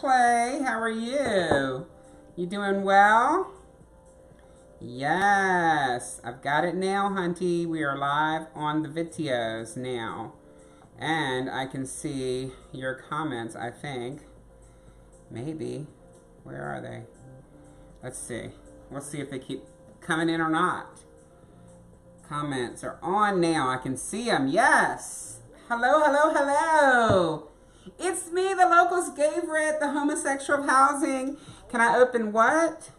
Clay. How are you? You doing well? Yes, I've got it now, Hunty. We are live on the videos now. And I can see your comments, I think. Maybe. Where are they? Let's see. We'll see if they keep coming in or not. Comments are on now. I can see them. Yes. Hello, hello, hello. It's me, the locals favorite, the homosexual of housing. Can I open what?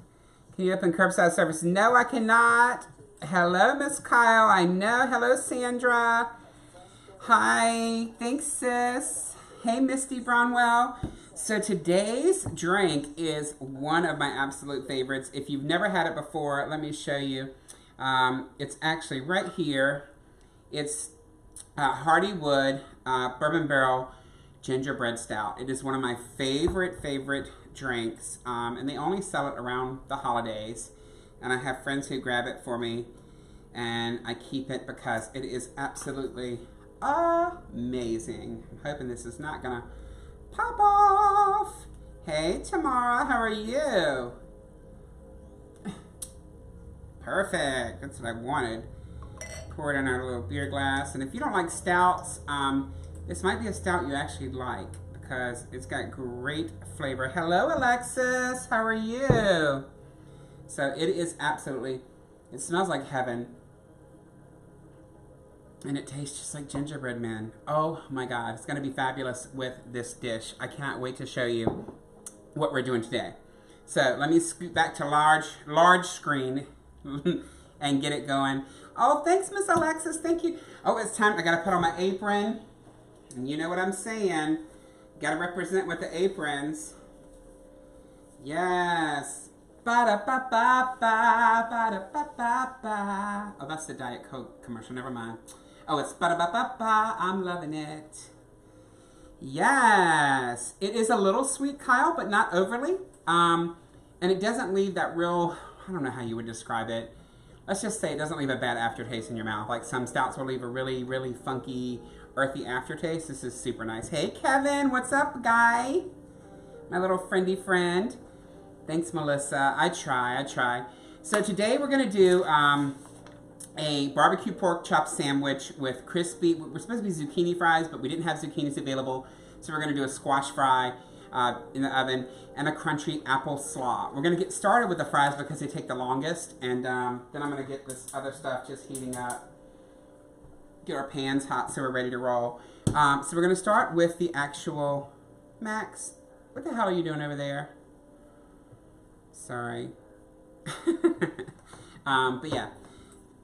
Can you open curbside service? No, I cannot. Hello, Miss Kyle. I know. Hello, Sandra. Hi. Thanks, sis. Hey, Misty Bronwell. So today's drink is one of my absolute favorites. If you've never had it before, let me show you. It's actually right here. It's Hardywood Bourbon Barrel Gingerbread Stout. It is one of my favorite drinks, and they only sell it around the holidays. And I have friends who grab it for me, and I keep it because it is absolutely amazing. I'm hoping this is not gonna pop off. Hey, Tamara, how are you? Perfect. That's what I wanted. Pour it in our little beer glass. And if you don't like stouts, this might be a stout you actually like because it's got great flavor. Hello, Alexis. How are you? So it is absolutely, it smells like heaven. And it tastes just like gingerbread men. Oh my God, it's gonna be fabulous with this dish. I cannot wait to show you what we're doing today. So let me scoot back to large screen and get it going. Oh, thanks, Miss Alexis. Thank you. Oh, it's time. I gotta put on my apron. And you know what I'm saying. Gotta represent with the aprons. Yes. Ba-da-ba-ba-ba, ba-da-ba-ba-ba. Oh, that's the Diet Coke commercial. Never mind. Oh, it's ba-da-ba-ba-ba. I'm loving it. Yes. It is a little sweet, Kyle, but not overly. And it doesn't leave that real, I don't know how you would describe it. Let's just say it doesn't leave a bad aftertaste in your mouth. Like some stouts will leave a really funky, earthy aftertaste. This is super nice. Hey, Kevin. What's up, guy? My little friendy friend. Thanks, Melissa. I try. So today we're going to do a barbecue pork chop sandwich with crispy, we're supposed to be zucchini fries, but we didn't have zucchinis available. So we're going to do a squash fry in the oven and a crunchy apple slaw. We're going to get started with the fries because they take the longest. And then I'm going to get this other stuff just heating up. Get our pans hot so we're ready to roll. So we're going to start with the actual, Max, what the hell are you doing over there? Sorry. But yeah,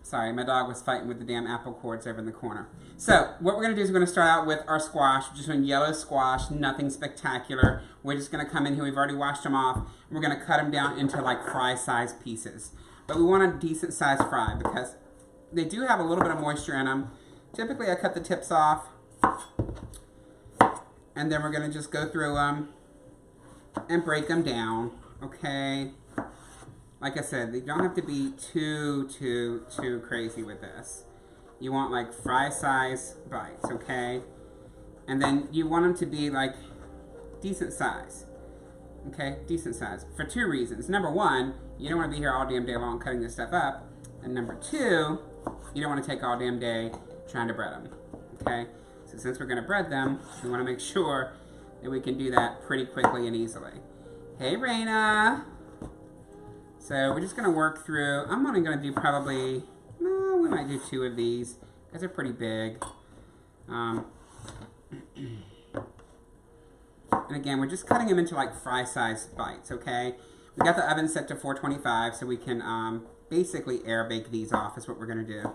sorry, my dog was fighting with the damn apple cords over in the corner. So what we're going to do is we're going to start out with our squash. We're just doing yellow squash, nothing spectacular. We're just going to come in here. We've already washed them off. We're going to cut them down into like fry-sized pieces. But we want a decent-sized fry because they do have a little bit of moisture in them. Typically, I cut the tips off. And then we're going to just go through them and break them down. Okay? Like I said, they don't have to be too crazy with this. You want like fry-size bites, okay? And then you want them to be like decent size. Okay, decent size. For two reasons. Number one, you don't want to be here all damn day long cutting this stuff up. And number two, you don't want to take all damn day trying to bread them. Okay? So since we're going to bread them, we want to make sure that we can do that pretty quickly and easily. Hey, Raina! So we're just going to work through, I'm only going to do probably, no, we might do two of these because they're pretty big. And again, we're just cutting them into like fry-sized bites, okay? We got the oven set to 425 so we can basically air bake these off is what we're going to do.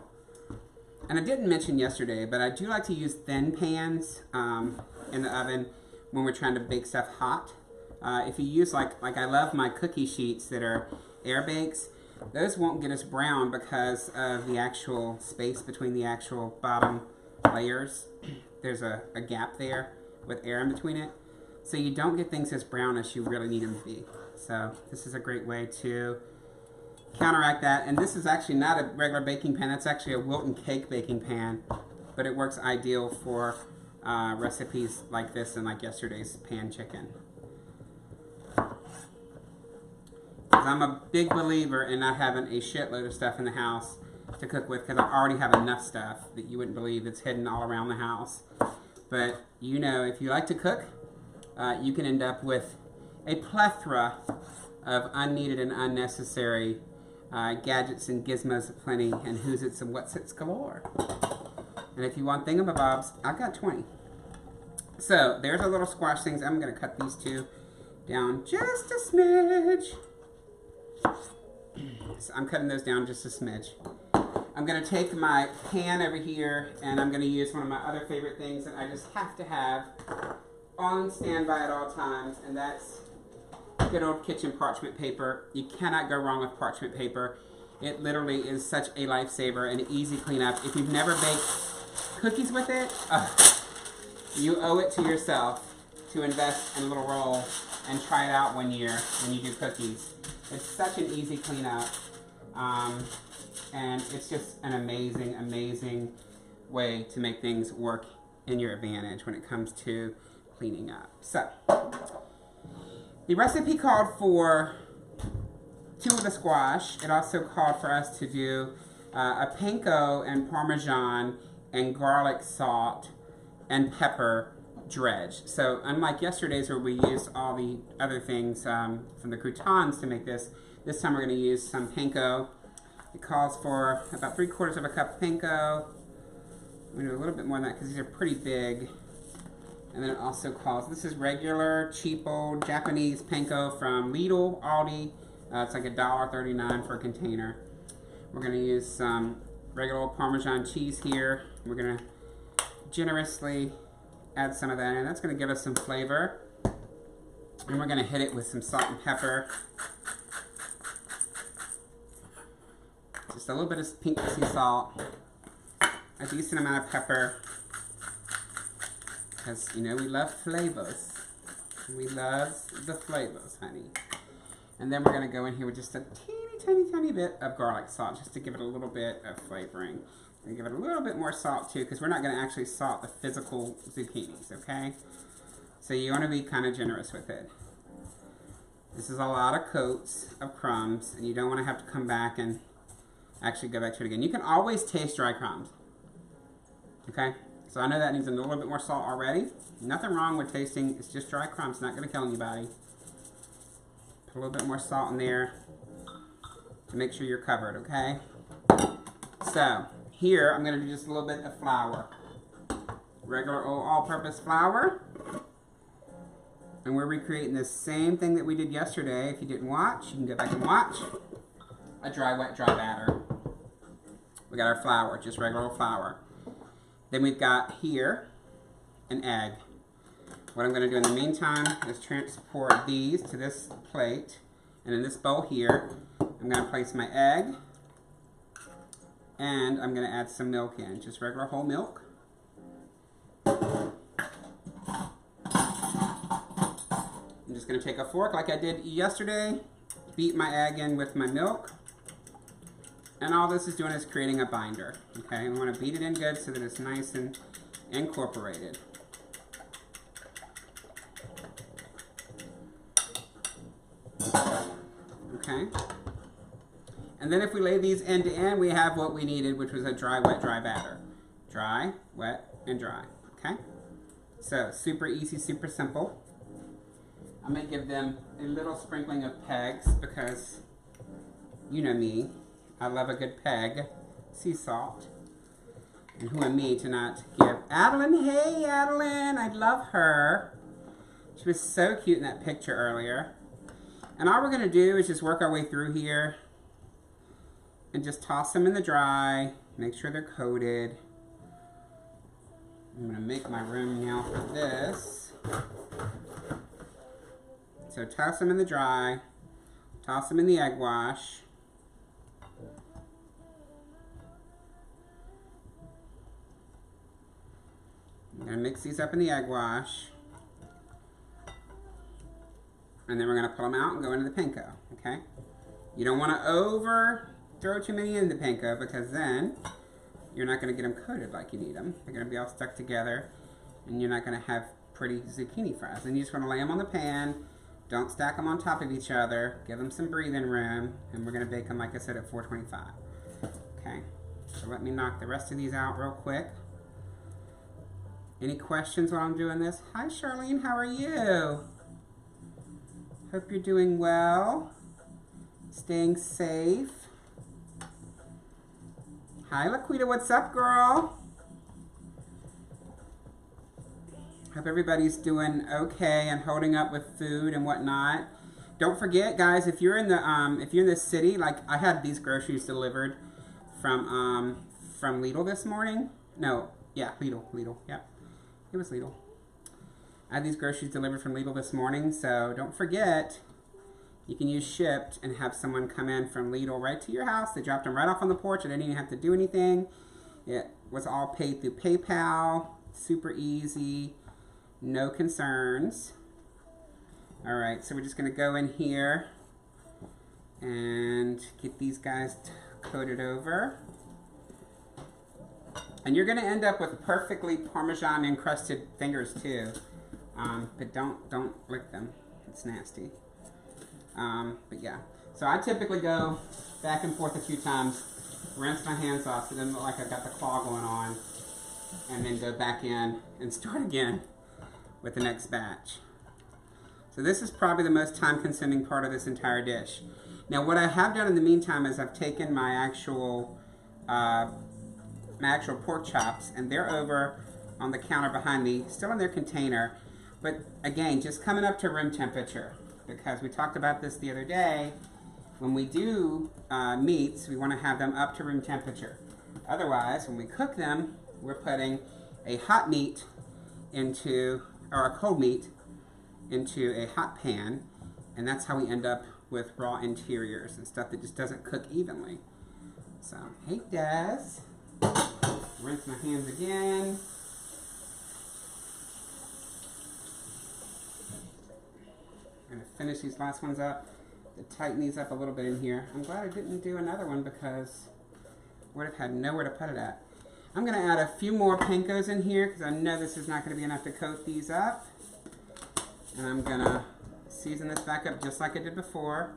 And I didn't mention yesterday, but I do like to use thin pans in the oven when we're trying to bake stuff hot. If you use like I love my cookie sheets that are air bakes, those won't get us brown because of the actual space between the actual bottom layers. There's a gap there with air in between it. So you don't get things as brown as you really need them to be. So this is a great way to counteract that. And this is actually not a regular baking pan. It's actually a Wilton cake baking pan. But it works ideal for recipes like this and like yesterday's pan chicken. Because I'm a big believer in not having a shitload of stuff in the house to cook with, because I already have enough stuff that you wouldn't believe that's hidden all around the house. But you know, if you like to cook, you can end up with a plethora of unneeded and unnecessary gadgets and gizmos aplenty, and who's its and what's its galore. And if you want thingamabobs, I've got 20. So there's our little squash things. I'm going to cut these two down just a smidge. So I'm cutting those down just a smidge. I'm going to take my pan over here, and I'm going to use one of my other favorite things that I just have to have on standby at all times, and that's good old kitchen parchment paper. You cannot go wrong with parchment paper. It literally is such a lifesaver and easy cleanup. If you've never baked cookies with it, you owe it to yourself to invest in a little roll and try it out one year when you do cookies. It's such an easy cleanup. And it's just an amazing, amazing way to make things work in your advantage when it comes to cleaning up. So, the recipe called for 2 of the squash. It also called for us to do a panko and Parmesan and garlic salt and pepper dredge. So, unlike yesterday's where we used all the other things from the croutons to make this time we're going to use some panko. It calls for about 3/4 of a cup of panko. We're going to do a little bit more than that because these are pretty big. And then it also calls, this is regular, cheap old Japanese panko from Lidl, Aldi. It's like $1.39 for a container. We're going to use some regular old Parmesan cheese here. We're going to generously add some of that in. That's going to give us some flavor. And we're going to hit it with some salt and pepper. Just a little bit of pink sea salt, a decent amount of pepper, because, you know, we love flavors. We love the flavors, honey. And then we're going to go in here with just a tiny bit of garlic salt, just to give it a little bit of flavoring. And give it a little bit more salt, too, because we're not going to actually salt the physical zucchinis, okay? So you want to be kind of generous with it. This is a lot of coats of crumbs, and you don't want to have to come back and actually go back to it again. You can always taste dry crumbs. Okay? So I know that needs a little bit more salt already. Nothing wrong with tasting. It's just dry crumbs. Not going to kill anybody. Put a little bit more salt in there to make sure you're covered, okay? So, here I'm going to do just a little bit of flour. Regular old all-purpose flour. And we're recreating the same thing that we did yesterday. If you didn't watch, you can go back and watch. A dry, wet, dry batter. We got our flour, just regular flour. Then we've got here an egg. What I'm going to do in the meantime is transport these to this plate. And in this bowl here, I'm going to place my egg. And I'm going to add some milk in, just regular whole milk. I'm just going to take a fork like I did yesterday, beat my egg in with my milk. And all this is doing is creating a binder, okay? We want to beat it in good so that it's nice and incorporated. Okay? And then if we lay these end to end, we have what we needed, which was a dry, wet, dry batter. Dry, wet, and dry, okay? So, super easy, super simple. I'm going to give them a little sprinkling of pegs because, you know me, I love a good peg, sea salt. And who am me to not give Adeline, hey Adeline, I love her. She was so cute in that picture earlier. And all we're going to do is just work our way through here and just toss them in the dry, make sure they're coated. I'm going to make my room now for this. So toss them in the dry, toss them in the egg wash. I'm going to mix these up in the egg wash. And then we're going to pull them out and go into the panko, okay? You don't want to throw too many in the panko because then you're not going to get them coated like you need them. They're going to be all stuck together and you're not going to have pretty zucchini fries. And you just want to lay them on the pan Don't stack them on top of each other. Give them some breathing room. And we're going to bake them, like I said, at 425. Okay. So let me knock the rest of these out real quick. Any questions while I'm doing this? Hi, Charlene. How are you? Hope you're doing well. Staying safe. Hi, Laquita. What's up, girl? Hope everybody's doing okay and holding up with food and whatnot. Don't forget, guys, if you're in the city, like I had these groceries delivered from Lidl this morning. No, yeah, Lidl, yeah, it was Lidl. I had these groceries delivered from Lidl this morning, so don't forget, you can use Shipt and have someone come in from Lidl right to your house. They dropped them right off on the porch. I didn't even have to do anything. It was all paid through PayPal. Super easy. No concerns. All right, so we're just going to go in here and get these guys coated over. And you're going to end up with perfectly Parmesan encrusted fingers too. But don't lick them. It's nasty. But yeah. So I typically go back and forth a few times, rinse my hands off so it doesn't look like I've got the claw going on, and then go back in and start again with the next batch. So this is probably the most time-consuming part of this entire dish. Now what I have done in the meantime is I've taken my actual pork chops, and they're over on the counter behind me, still in their container, but again, just coming up to room temperature, because we talked about this the other day. When we do meats, we want to have them up to room temperature. Otherwise, when we cook them, we're putting a hot meat into, or a cold meat into a hot pan, and that's how we end up with raw interiors and stuff that just doesn't cook evenly. So, hey Des. Rinse my hands again. I'm going to finish these last ones up. To tighten these up a little bit in here. I'm glad I didn't do another one because I would have had nowhere to put it at. I'm going to add a few more pancos in here because I know this is not going to be enough to coat these up. And I'm going to season this back up just like I did before.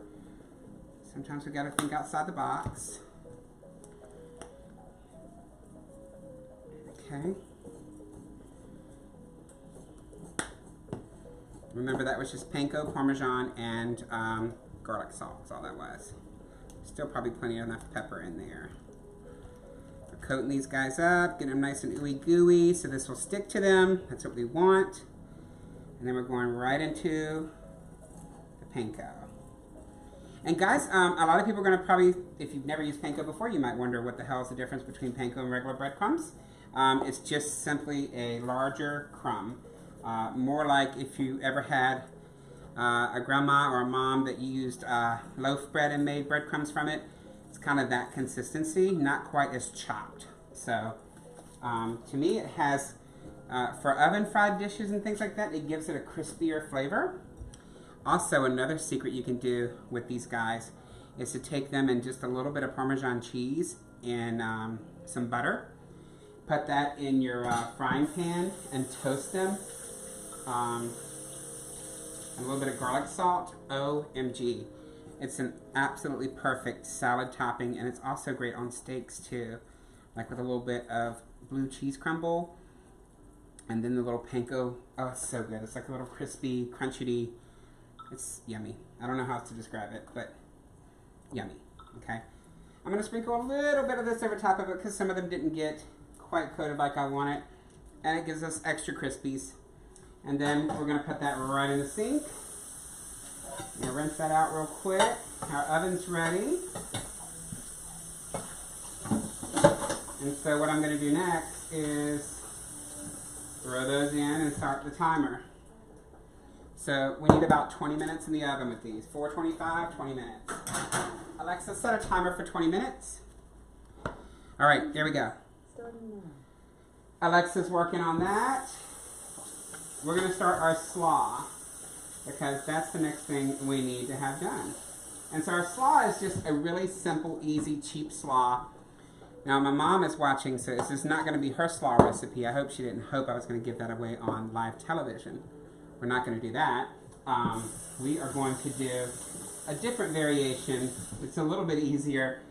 Sometimes we got to think outside the box. Okay. Remember, that was just panko, Parmesan, and garlic salt. That's all that was. Still probably plenty enough pepper in there. We're coating these guys up, getting them nice and ooey gooey, so this will stick to them. That's what we want. And then we're going right into the panko. And guys, a lot of people are going to probably, if you've never used panko before, you might wonder what the hell is the difference between panko and regular breadcrumbs. It's just simply a larger crumb. More like if you ever had a grandma or a mom that used loaf bread and made breadcrumbs from it. It's kind of that consistency, not quite as chopped. So to me it has, for oven fried dishes and things like that, it gives it a crispier flavor. Also, another secret you can do with these guys is to take them in just a little bit of Parmesan cheese and some butter. Put that in your frying pan and toast them. And a little bit of garlic salt. OMG. It's an absolutely perfect salad topping, and it's also great on steaks too. Like with a little bit of blue cheese crumble, and then the little panko. Oh, it's so good. It's like a little crispy, crunchy. It's yummy. I don't know how else to describe it, but yummy. Okay. I'm going to sprinkle a little bit of this over top of it because some of them didn't get quite coated like I want it, and it gives us extra crispies. And then we're going to put that right in the sink. I'm going to rinse that out real quick. Our oven's ready. And so what I'm going to do next is throw those in and start the timer. So we need about 20 minutes in the oven with these. 425, 20 minutes. Alexa, set a timer for 20 minutes. All right, here we go. Alexa's working on that. We're going to start our slaw because that's the next thing we need to have done. And so our slaw is just a really simple, easy, cheap slaw. Now my mom is watching, so this is not going to be her slaw recipe. I hope she didn't hope I was going to give that away on live television. We're not going to do that. we are going to do a different variation. It's a little bit easier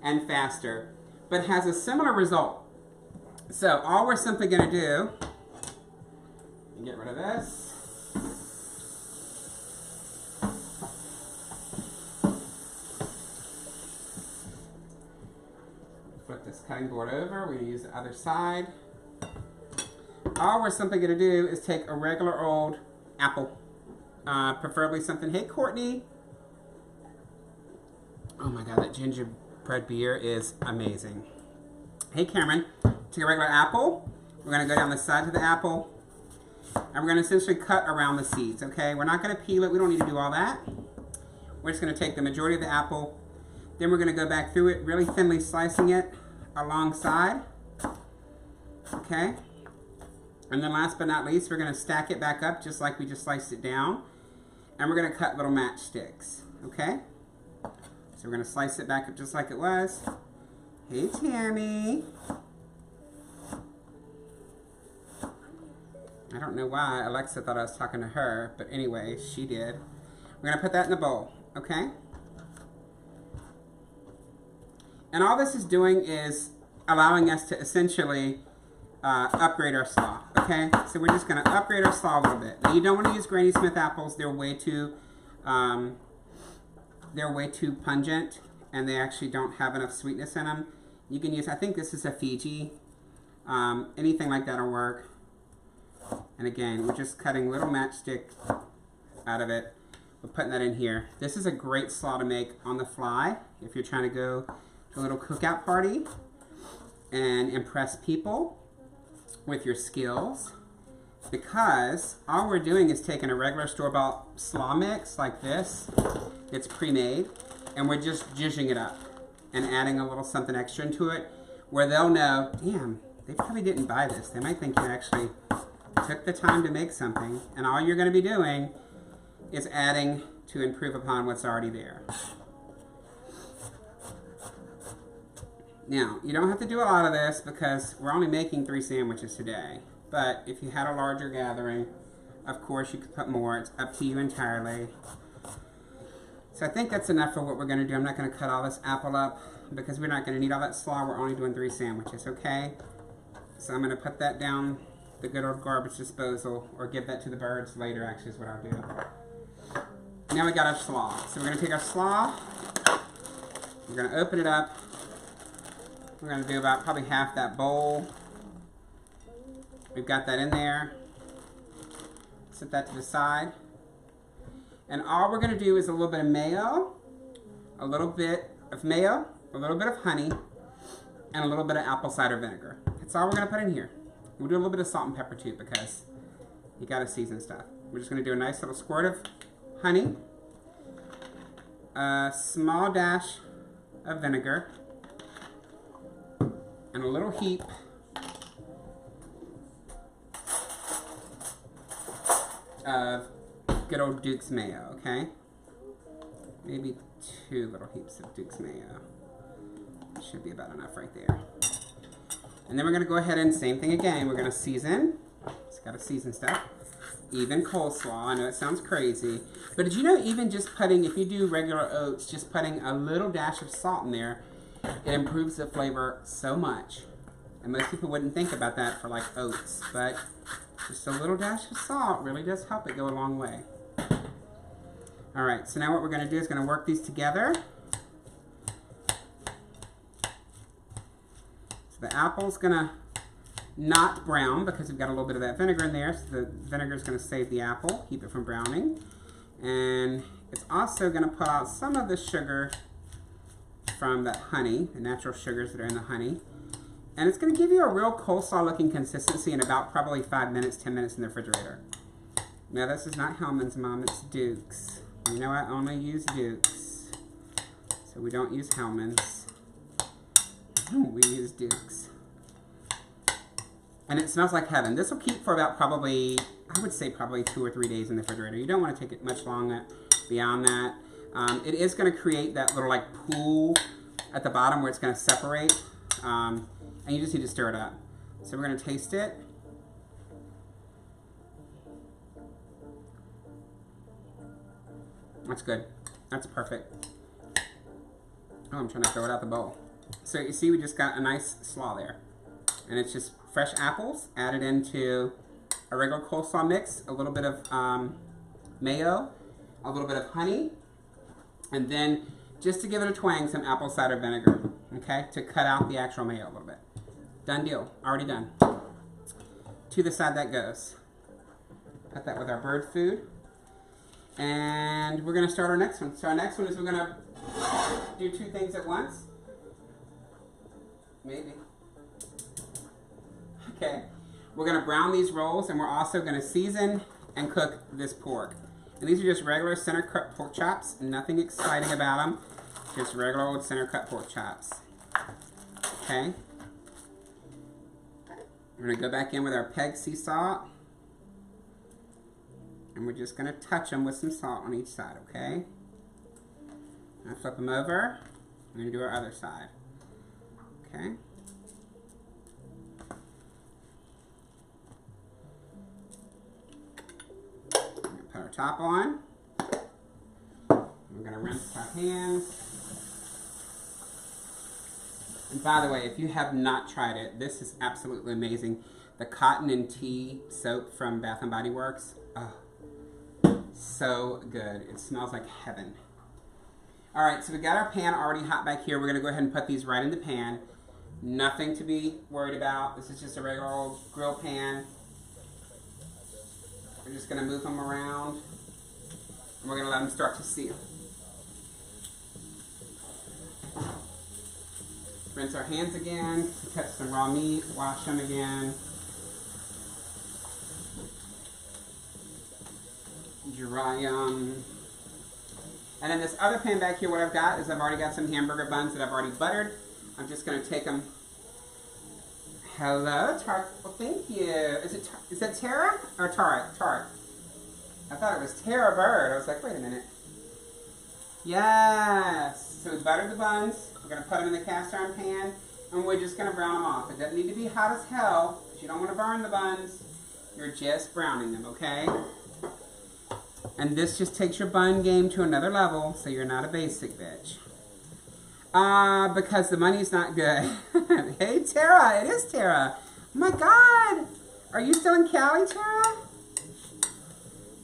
and faster, but has a similar result. So all we're simply going to do, get rid of this. Flip this cutting board over. We're going to use the other side. All we're simply going to do is take a regular old apple, preferably something. Hey, Courtney. Oh my God, that gingerbread beer is amazing. Hey, Cameron. Take a regular apple. We're going to go down the sides of the apple, and we're going to essentially cut around the seeds, okay? We're not going to peel it. We don't need to do all that. We're just going to take the majority of the apple. Then we're going to go back through it, really thinly slicing it alongside, okay? And then last but not least, we're going to stack it back up just like we just sliced it down. And we're going to cut little matchsticks, okay? So we're going to slice it back up just like it was. Hey, Tammy. I don't know why Alexa thought I was talking to her, but anyway, she did. We're going to put that in the bowl, okay? And all this is doing is allowing us to essentially upgrade our slaw, okay? So we're just going to upgrade our slaw a little bit. Now, you don't want to use Granny Smith apples. They're way too pungent, and they actually don't have enough sweetness in them. You can use, I think this is a Fiji. Anything like that will work. And again, we're just cutting little matchstick out of it. We're putting that in here. This is a great slaw to make on the fly if you're trying to go to a little cookout party and impress people with your skills, because all we're doing is taking a regular store-bought slaw mix like this. It's pre-made, and we're just zhuzhing it up and adding a little something extra into it where they'll know, damn, they probably didn't buy this. They might think you actually took the time to make something, and all you're going to be doing is adding to improve upon what's already there. Now, you don't have to do a lot of this because we're only making 3 sandwiches today. But if you had a larger gathering, of course you could put more. It's up to you entirely. So I think that's enough for what we're going to do. I'm not going to cut all this apple up because we're not going to need all that slaw. We're only doing 3 sandwiches, okay? So I'm going to put that down the good old garbage disposal, or give that to the birds later, actually, is what I'll do. Now we got our slaw. So we're going to take our slaw. We're going to open it up. We're going to do about probably half that bowl. We've got that in there. Set that to the side. And all we're going to do is a little bit of mayo, a little bit of honey, and a little bit of apple cider vinegar. That's all we're going to put in here. We'll do a little bit of salt and pepper too, because you got to season stuff. We're just going to do a nice little squirt of honey, a small dash of vinegar, and a little heap of good old Duke's mayo, okay? Maybe 2 little heaps of Duke's mayo. Should be about enough right there. And then we're going to go ahead and same thing again. We're going to season. Just got to season stuff. Even coleslaw. I know it sounds crazy. But did you know even just putting, if you do regular oats, just putting a little dash of salt in there, it improves the flavor so much. And most people wouldn't think about that for like oats. But just a little dash of salt really does help it go a long way. Alright, so now what we're going to do is going to work these together. The apple's going to not brown because we've got a little bit of that vinegar in there. So the vinegar is going to save the apple, keep it from browning. And it's also going to pull out some of the sugar from that honey, the natural sugars that are in the honey. And it's going to give you a real coleslaw looking consistency in about probably 5 minutes, 10 minutes in the refrigerator. Now this is not Hellman's, Mom, it's Duke's. You know I only use Duke's. So we don't use Hellman's. We use Duke's. And it smells like heaven. This will keep for about probably, I would say probably 2 or 3 days in the refrigerator. You don't want to take it much longer beyond that. It is going to create that little like pool at the bottom where it's going to separate. And you just need to stir it up. So we're going to taste it. That's good. That's perfect. Oh, I'm trying to throw it out the bowl. So you see we just got a nice slaw there. And it's just fresh apples added into a regular coleslaw mix, a little bit of mayo, a little bit of honey, and then just to give it a twang, some apple cider vinegar, okay, to cut out the actual mayo a little bit. Done deal, already done. To the side that goes. Put that with our bird food. And we're gonna start our next one. So our next one is we're gonna do two things at once. Maybe. Okay. We're gonna brown these rolls, and we're also gonna season and cook this pork. And these are just regular center cut pork chops. Nothing exciting about them. Just regular old center cut pork chops. Okay. We're gonna go back in with our peg sea salt. And we're just gonna touch them with some salt on each side, okay? Now flip them over. We're gonna do our other side. Okay. We're gonna put our top on. We're gonna rinse our hands. And by the way, if you have not tried it, this is absolutely amazing. The cotton and tea soap from Bath & Body Works. Oh, so good. It smells like heaven. All right, so we got our pan already hot back here. We're gonna go ahead and put these right in the pan. Nothing to be worried about. This is just a regular old grill pan. We're just gonna move them around, and we're gonna let them start to sear. Rinse our hands again, catch some raw meat, wash them again. Dry them. And then this other pan back here, what I've got is I've already got some hamburger buns that I've already buttered. I'm just going to take them. Hello, Tart. Well, thank you. Is that Tara or Tart? Tart. I thought it was Tara Bird. I was like, wait a minute. Yes. So we buttered the buns. We're going to put them in the cast iron pan, and we're just going to brown them off. It doesn't need to be hot as hell, because you don't want to burn the buns. You're just browning them, okay? And this just takes your bun game to another level, so you're not a basic bitch. Because the money's not good. Hey, Tara, it is Tara. Oh my God. Are you still in Cali, Tara?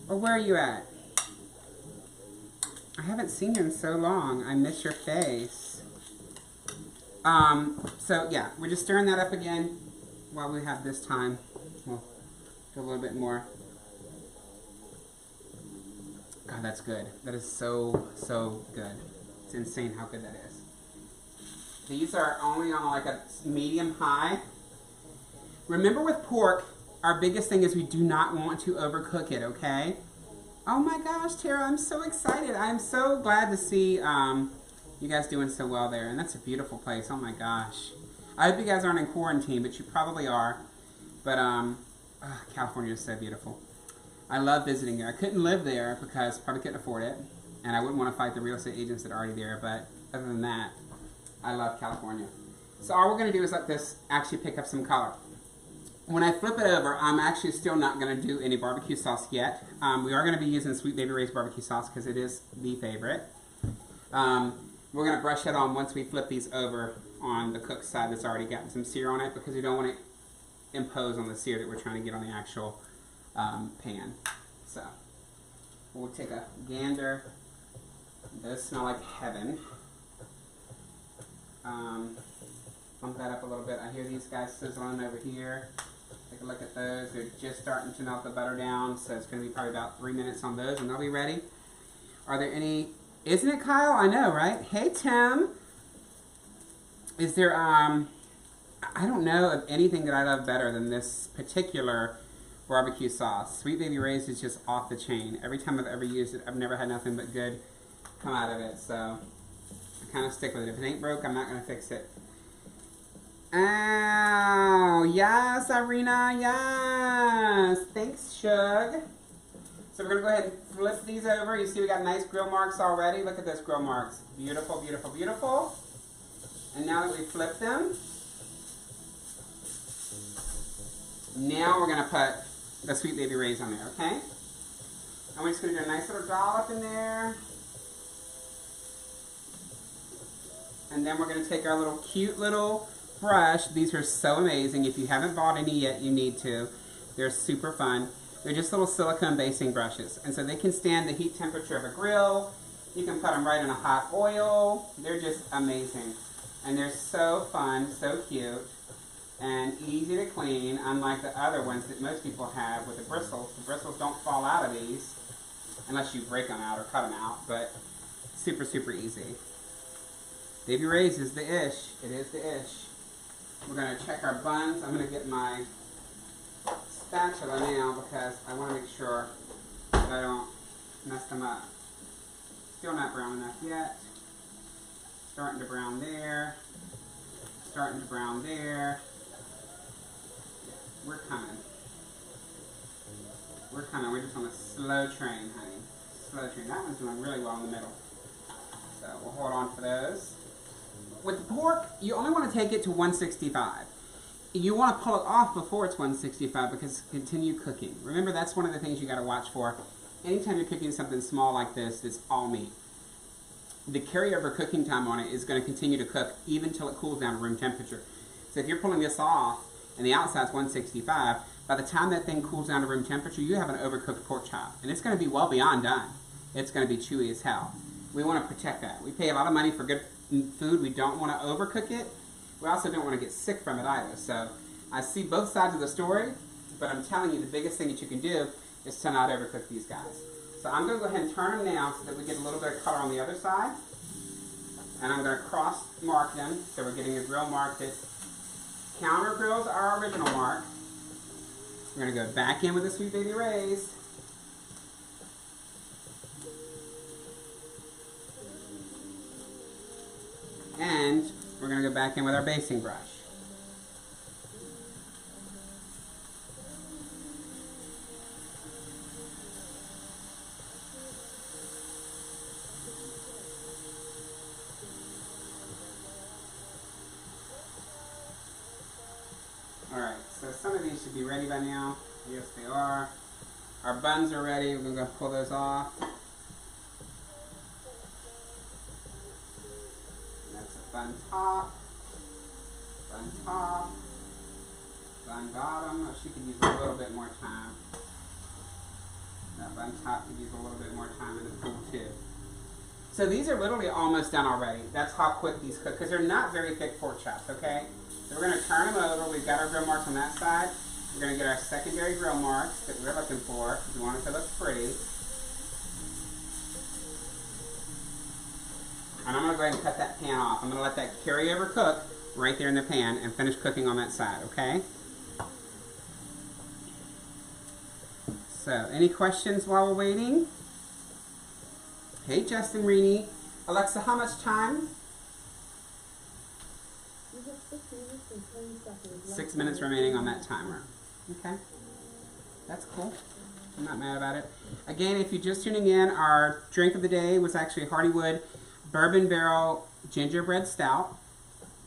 Or where are you at? I haven't seen you in so long. I miss your face. So yeah, we're just stirring that up again while we have this time. We'll do a little bit more. God, that's good. That is so, so good. It's insane how good that is. These are only on like a medium high. Remember with pork, our biggest thing is we do not want to overcook it, okay? Oh my gosh, Tara, I'm so excited. I'm so glad to see you guys doing so well there. And that's a beautiful place. Oh my gosh. I hope you guys aren't in quarantine, but you probably are. But California is so beautiful. I love visiting there. I couldn't live there because I probably couldn't afford it. And I wouldn't want to fight the real estate agents that are already there. But other than that, I love California. So all we're going to do is let this actually pick up some color. When I flip it over, I'm actually still not going to do any barbecue sauce yet. We are going to be using Sweet Baby Ray's barbecue sauce because it is the favorite. We're going to brush it on once we flip these over on the cooked side that's already gotten some sear on it, because we don't want to impose on the sear that we're trying to get on the actual pan. So we'll take a gander. It does smell like heaven. Bump that up a little bit. I hear these guys sizzling over here. Take a look at those. They're just starting to melt the butter down, so it's going to be probably about 3 minutes on those, and they'll be ready. Are there any... Isn't it, Kyle? I know, right? Hey, Tim. Is there, I don't know of anything that I love better than this particular barbecue sauce. Sweet Baby Ray's is just off the chain. Every time I've ever used it, I've never had nothing but good come out of it, so I kind of stick with it. If it ain't broke, I'm not going to fix it. Oh, yes, Irina, yes. Thanks, Shug. So we're going to go ahead and flip these over. You see we got nice grill marks already. Look at those grill marks. Beautiful, beautiful, beautiful. And now that we flip them, now we're going to put the Sweet Baby Ray's on there, okay? And we're just going to do a nice little dollop in there. And then we're going to take our little cute little brush. These are so amazing. If you haven't bought any yet, you need to. They're super fun. They're just little silicone basting brushes. And so they can stand the heat temperature of a grill. You can put them right in a hot oil. They're just amazing. And they're so fun, so cute, and easy to clean, unlike the other ones that most people have with the bristles. The bristles don't fall out of these unless you break them out or cut them out, but super, super easy. Baby Ray's is the ish. It is the ish. We're going to check our buns. I'm going to get my spatula now because I want to make sure that I don't mess them up. Still not brown enough yet. Starting to brown there. Starting to brown there. Yeah, we're coming. We're coming. We're just on a slow train, honey. Slow train. That one's doing really well in the middle. So we'll hold on for those. With the pork, you only want to take it to 165. You want to pull it off before it's 165 because continue cooking. Remember, that's one of the things you got to watch for. Anytime you're cooking something small like this, that's all meat, the carryover cooking time on it is going to continue to cook even till it cools down to room temperature. So if you're pulling this off and the outside's 165, by the time that thing cools down to room temperature, you have an overcooked pork chop. And it's going to be well beyond done. It's going to be chewy as hell. We want to protect that. We pay a lot of money for good food. We don't want to overcook it. We also don't want to get sick from it either. So I see both sides of the story, but I'm telling you the biggest thing that you can do is to not overcook these guys. So I'm going to go ahead and turn them now so that we get a little bit of color on the other side. And I'm going to cross mark them so we're getting a grill mark that counter grills our original mark. We're going to go back in with the Sweet Baby Ray's. And we're going to go back in with our basting brush. Alright, so some of these should be ready by now. Yes, they are. Our buns are ready. We're going to pull those off. Bun top, bun bottom. Oh, she could use a little bit more time. That bun top could use a little bit more time in the pool too. So these are literally almost done already. That's how quick these cook, because they're not very thick pork chops, okay? So we're going to turn them over. We've got our grill marks on that side. We're going to get our secondary grill marks that we're looking for. We want it to look pretty. And I'm going to go ahead and cut that pan off. I'm going to let that carry over cook right there in the pan and finish cooking on that side, okay? So, any questions while we're waiting? Hey, Justin Reaney. Alexa, how much time? You have 6 minutes and 20 seconds. 6 minutes remaining on that timer. Okay. That's cool. I'm not mad about it. Again, if you're just tuning in, our drink of the day was actually Hardywood Bourbon Barrel Gingerbread Stout,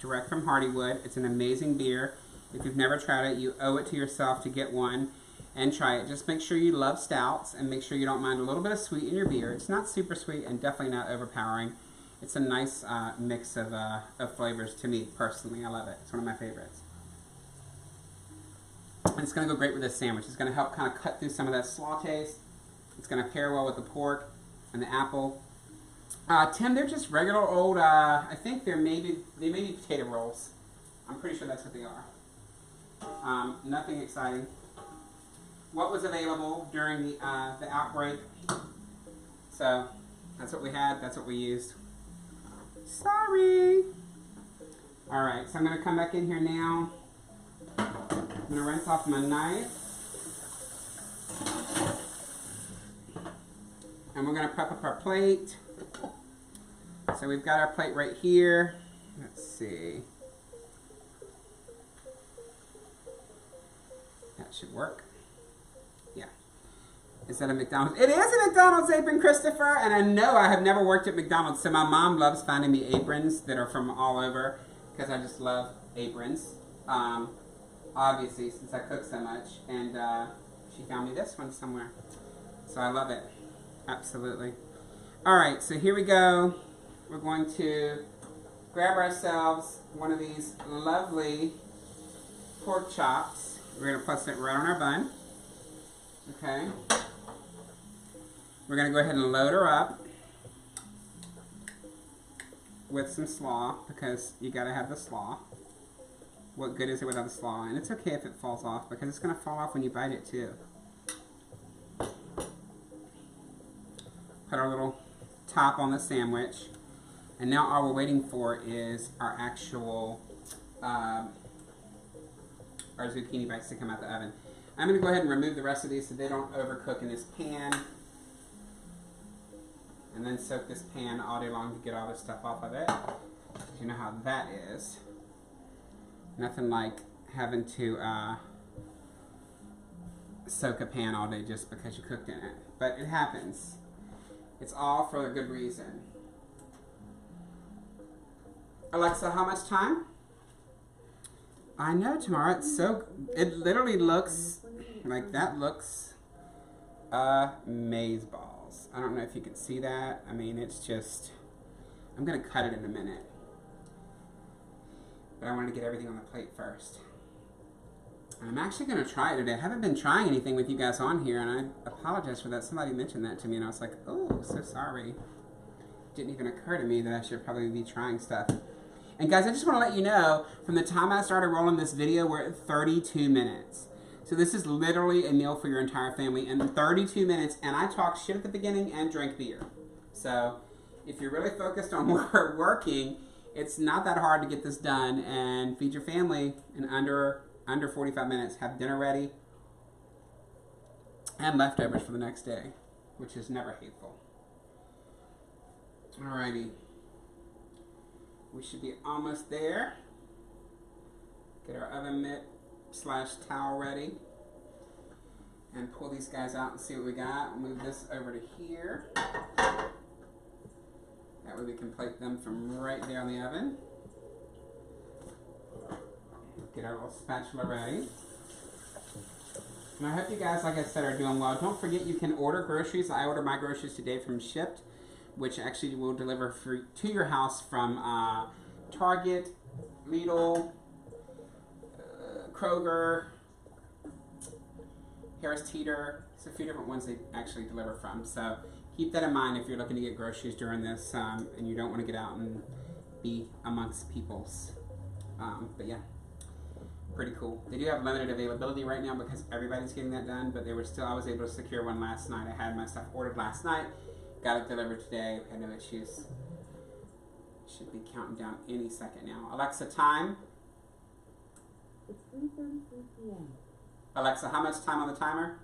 direct from Hardywood. It's an amazing beer. If you've never tried it, you owe it to yourself to get one and try it. Just make sure you love stouts and make sure you don't mind a little bit of sweet in your beer. It's not super sweet and definitely not overpowering. It's a nice mix of flavors to me personally. I love it. It's one of my favorites. And it's going to go great with this sandwich. It's going to help kind of cut through some of that slaw taste. It's going to pair well with the pork and the apple. Tim, they're just regular old, I think they may be potato rolls. I'm pretty sure that's what they are. Nothing exciting. What was available during the outbreak? So, that's what we had, that's what we used. Sorry! Alright, so I'm going to come back in here now. I'm going to rinse off my knife. And we're going to prep up our plate. So we've got our plate right here. Let's see. That should work. Yeah. Is that a McDonald's? It is a McDonald's apron, Christopher. And I know I have never worked at McDonald's. So my mom loves finding me aprons that are from all over because I just love aprons. Obviously, since I cook so much. And she found me this one somewhere. So I love it. Absolutely. All right, so here we go. We're going to grab ourselves one of these lovely pork chops. We're going to place it right on our bun. Okay. We're going to go ahead and load her up with some slaw, because you got to have the slaw. What good is it without the slaw? And it's okay if it falls off, because it's going to fall off when you bite it too. Put our little top on the sandwich. And now all we're waiting for is our actual our zucchini bites to come out the oven. I'm going to go ahead and remove the rest of these so they don't overcook in this pan. And then soak this pan all day long to get all this stuff off of it. You know how that is. Nothing like having to soak a pan all day just because you cooked in it. But it happens. It's all for a good reason. Alexa, how much time? I know, Tamara. It's so... It literally looks like that looks amazeballs. I don't know if you can see that. I mean, it's just... I'm going to cut it in a minute. But I wanted to get everything on the plate first. I'm actually going to try it today. I haven't been trying anything with you guys on here, and I apologize for that. Somebody mentioned that to me, and I was like, oh, so sorry. It didn't even occur to me that I should probably be trying stuff. And guys, I just want to let you know, from the time I started rolling this video, we're at 32 minutes. So this is literally a meal for your entire family in 32 minutes, and I talk shit at the beginning and drink beer. So if you're really focused on working, it's not that hard to get this done and feed your family in under 45 minutes. Have dinner ready and leftovers for the next day, which is never hateful. Alrighty. We should be almost there. Get our oven mitt / towel ready. And pull these guys out and see what we got. Move this over to here. That way we can plate them from right there in the oven. Get our little spatula ready. And I hope you guys, like I said, are doing well. Don't forget you can order groceries. I ordered my groceries today from Shipt, which actually will deliver to your house from Target, Lidl, Kroger, Harris Teeter. It's a few different ones they actually deliver from. So keep that in mind if you're looking to get groceries during this and you don't want to get out and be amongst peoples. But yeah, pretty cool. They do have limited availability right now because everybody's getting that done, but I was able to secure one last night. I had my stuff ordered last night. Got it delivered today. Had no issues. Should be counting down any second now. Alexa, time? It's 3:33 p.m. Alexa, how much time on the timer?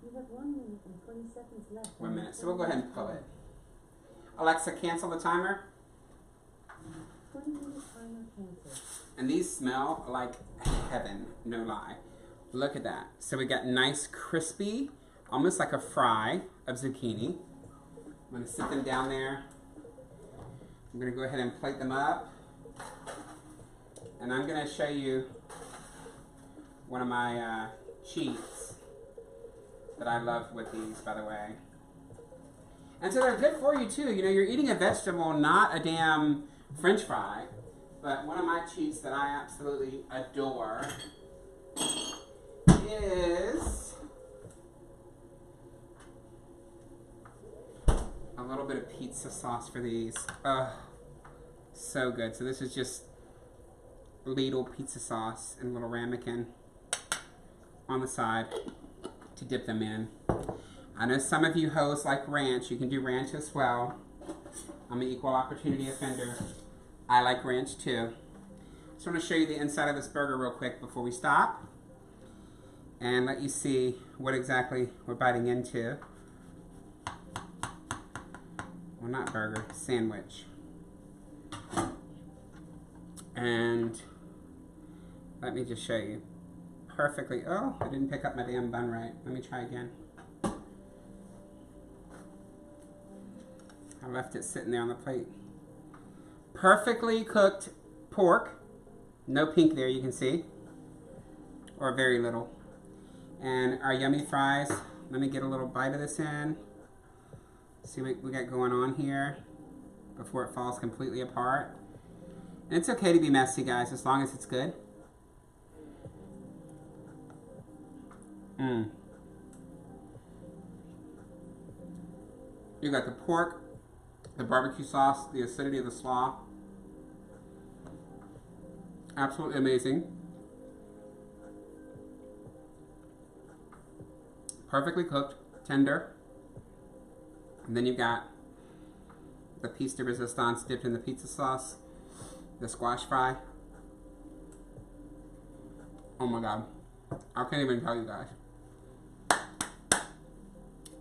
You have 1 minute and 20 seconds left. 1 minute. So we'll go ahead and pull it. Alexa, cancel the timer. 20-minute timer canceled. And these smell like heaven, no lie. Look at that. So we got nice crispy, almost like a fry of zucchini. I'm going to sit them down there. I'm going to go ahead and plate them up. And I'm going to show you one of my cheats that I love with these, by the way. And so they're good for you too. You know, you're eating a vegetable, not a damn French fry. But one of my cheats that I absolutely adore is a little bit of pizza sauce for these. Ugh, so good. So this is just Lidl pizza sauce and a little ramekin on the side to dip them in. I know some of you hoes like ranch. You can do ranch as well. I'm an equal opportunity offender. I like ranch too. Just want to show you the inside of this burger real quick before we stop and let you see what exactly we're biting into. Well, not burger, sandwich. And let me just show you perfectly. Oh, I didn't pick up my damn bun right. Let me try again. I left it sitting there on the plate. Perfectly cooked pork. No pink there, you can see. Or very little. And our yummy fries. Let me get a little bite of this in. See what we got going on here before it falls completely apart. And it's okay to be messy, guys, as long as it's good. You got the pork, the barbecue sauce, the acidity of the slaw. Absolutely amazing. Perfectly cooked, tender. And then you've got the piece de resistance dipped in the pizza sauce, the squash fry. Oh my God. I can't even tell you guys.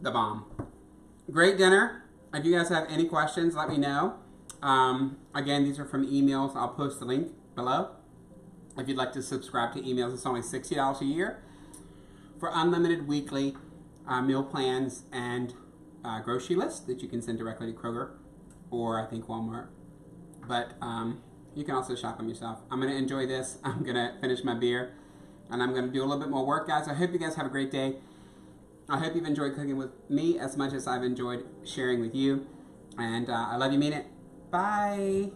The bomb. Great dinner. If you guys have any questions, let me know. Again, these are from emails. I'll post the link below. If you'd like to subscribe to emails, it's only $60 a year for unlimited weekly meal plans and grocery lists that you can send directly to Kroger or I think Walmart. But you can also shop them yourself. I'm going to enjoy this. I'm going to finish my beer and I'm going to do a little bit more work, guys. I hope you guys have a great day. I hope you've enjoyed cooking with me as much as I've enjoyed sharing with you. And I love you, mean it. Bye.